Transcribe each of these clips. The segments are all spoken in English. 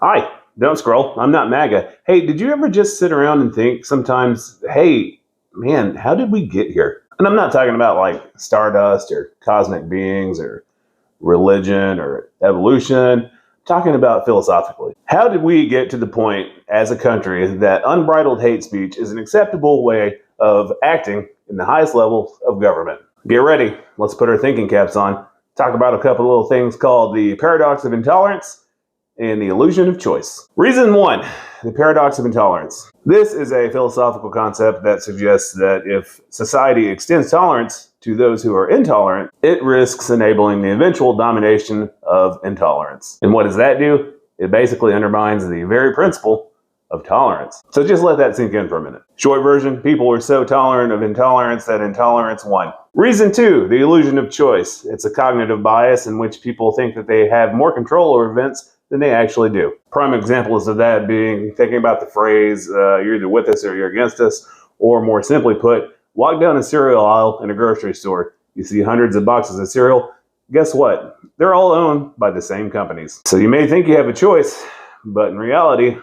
Hi, don't scroll. I'm not MAGA. Hey, did you ever just sit around and think sometimes, hey, man, how did we get here? And I'm not talking about like stardust or cosmic beings or religion or evolution. I'm talking about philosophically. How did we get to the point as a country that unbridled hate speech is an acceptable way of acting in the highest level of government? Get ready. Let's put our thinking caps on. Talk about a couple of little things called the paradox of intolerance and the illusion of choice. Reason one, the paradox of intolerance. This is a philosophical concept that suggests that if society extends tolerance to those who are intolerant, it risks enabling the eventual domination of intolerance. And what does that do? It basically undermines the very principle of tolerance. So just let that sink in for a minute. Short version, people are so tolerant of intolerance that intolerance won. Reason two, the illusion of choice. It's a cognitive bias in which people think that they have more control over events than they actually do. Prime examples of that being thinking about the phrase, you're either with us or you're against us, or more simply put, walk down a cereal aisle in a grocery store. You see hundreds of boxes of cereal. Guess what? They're all owned by the same companies. So you may think you have a choice, but in reality,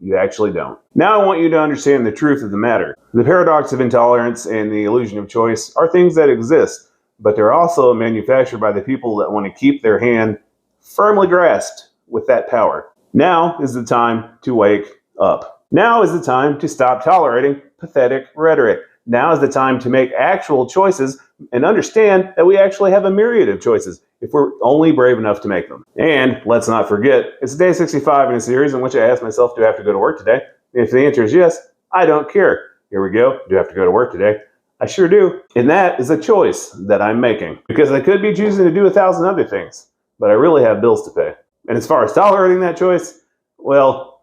you actually don't. Now I want you to understand the truth of the matter. The paradox of intolerance and the illusion of choice are things that exist, but they're also manufactured by the people that want to keep their hand firmly grasped with that power. Now is the time to wake up. Now is the time to stop tolerating pathetic rhetoric. Now is the time to make actual choices and understand that we actually have a myriad of choices if we're only brave enough to make them. And let's not forget, it's day 65 in a series in which I asked myself, do I have to go to work today? And if the answer is yes, I don't care. Here we go. Do I have to go to work today? I sure do. And that is a choice that I'm making because I could be choosing to do 1,000 other things, but I really have bills to pay. And as far as tolerating that choice, well,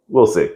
we'll see.